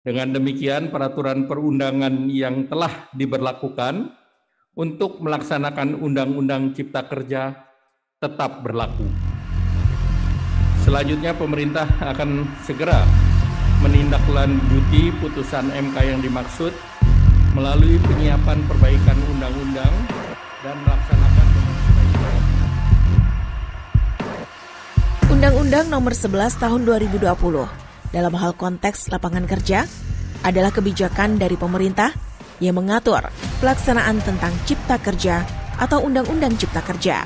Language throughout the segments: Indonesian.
Dengan demikian, peraturan perundangan yang telah diberlakukan untuk melaksanakan Undang-Undang Cipta Kerja tetap berlaku. Selanjutnya, pemerintah akan segera menindaklanjuti putusan MK yang dimaksud melalui penyiapan perbaikan undang-undang dan melaksanakan Undang-Undang Nomor 11 Tahun 2020 dalam hal konteks lapangan kerja adalah kebijakan dari pemerintah yang mengatur pelaksanaan tentang Cipta Kerja atau Undang-Undang Cipta Kerja.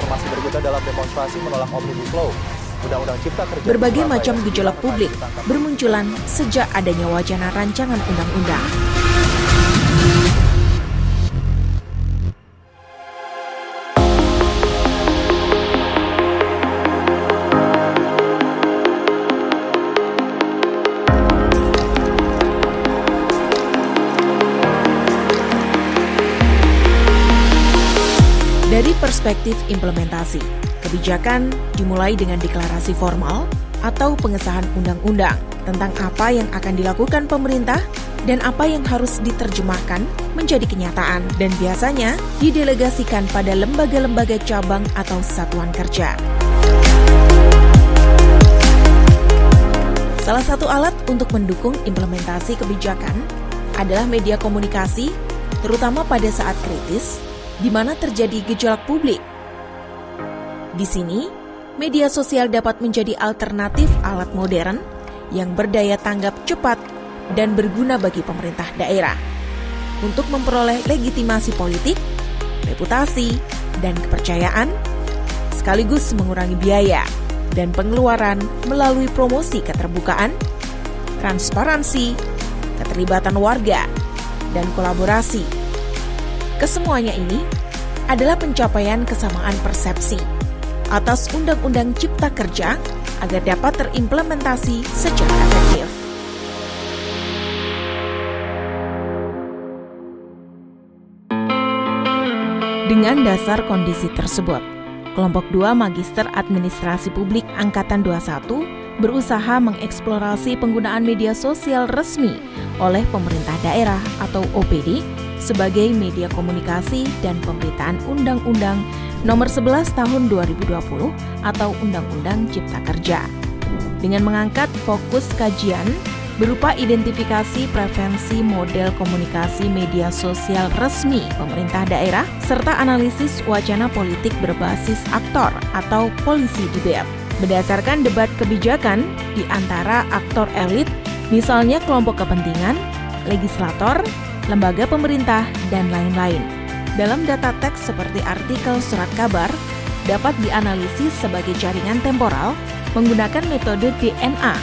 Informasi berikutnya dalam demonstrasi menolak Omnibus Law. Undang-Undang Cipta Kerja. Berbagai macam gejolak publik bermunculan sejak adanya wacana rancangan undang-undang. Dari perspektif implementasi, kebijakan dimulai dengan deklarasi formal atau pengesahan undang-undang tentang apa yang akan dilakukan pemerintah dan apa yang harus diterjemahkan menjadi kenyataan dan biasanya didelegasikan pada lembaga-lembaga cabang atau satuan kerja. Salah satu alat untuk mendukung implementasi kebijakan adalah media komunikasi, terutama pada saat kritis, di mana terjadi gejolak publik. Di sini, media sosial dapat menjadi alternatif alat modern yang berdaya tanggap cepat dan berguna bagi pemerintah daerah untuk memperoleh legitimasi politik, reputasi, dan kepercayaan, sekaligus mengurangi biaya dan pengeluaran melalui promosi keterbukaan, transparansi, keterlibatan warga, dan kolaborasi. Kesemuanya ini adalah pencapaian kesamaan persepsi atas Undang-Undang Cipta Kerja agar dapat terimplementasi secara efektif. Dengan dasar kondisi tersebut, kelompok 2 Magister Administrasi Publik Angkatan 21 berusaha mengeksplorasi penggunaan media sosial resmi oleh pemerintah daerah atau OPD sebagai media komunikasi dan pemberitaan Undang-Undang Nomor 11 Tahun 2020 atau Undang-Undang Cipta Kerja. Dengan mengangkat fokus kajian berupa identifikasi prevensi model komunikasi media sosial resmi pemerintah daerah serta analisis wacana politik berbasis aktor atau policy debate. Berdasarkan debat kebijakan di antara aktor elit, misalnya kelompok kepentingan, legislator, lembaga pemerintah, dan lain-lain. Dalam data teks seperti artikel surat kabar, dapat dianalisis sebagai jaringan temporal menggunakan metode DNA.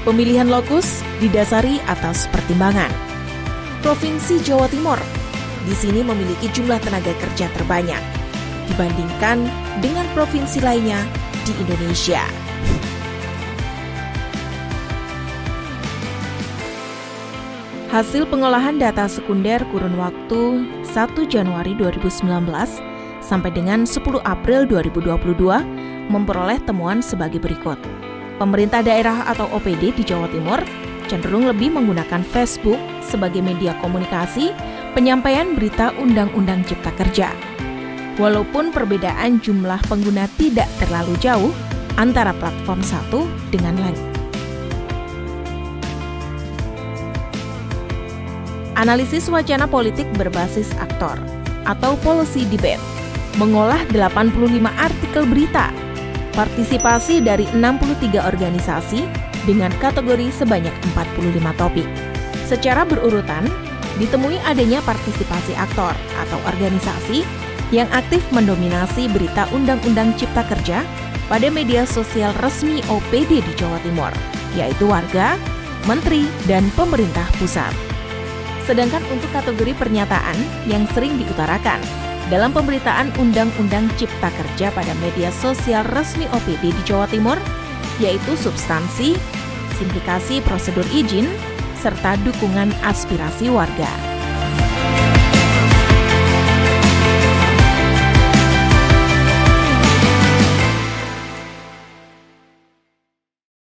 Pemilihan lokus didasari atas pertimbangan. Provinsi Jawa Timur di sini memiliki jumlah tenaga kerja terbanyak dibandingkan dengan provinsi lainnya di Indonesia. Hasil pengolahan data sekunder kurun waktu 1 Januari 2019 sampai dengan 10 April 2022 memperoleh temuan sebagai berikut. Pemerintah daerah atau OPD di Jawa Timur cenderung lebih menggunakan Facebook sebagai media komunikasi penyampaian berita Undang-Undang Cipta Kerja. Walaupun perbedaan jumlah pengguna tidak terlalu jauh antara platform satu dengan lain. Analisis wacana politik berbasis aktor atau policy debate mengolah 85 artikel berita, partisipasi dari 63 organisasi dengan kategori sebanyak 45 topik. Secara berurutan, ditemui adanya partisipasi aktor atau organisasi yang aktif mendominasi berita Undang-Undang Cipta Kerja pada media sosial resmi OPD di Jawa Timur, yaitu warga, menteri, dan pemerintah pusat. Sedangkan untuk kategori pernyataan yang sering diutarakan dalam pemberitaan Undang-Undang Cipta Kerja pada media sosial resmi OPD di Jawa Timur, yaitu substansi, simplifikasi prosedur izin, serta dukungan aspirasi warga.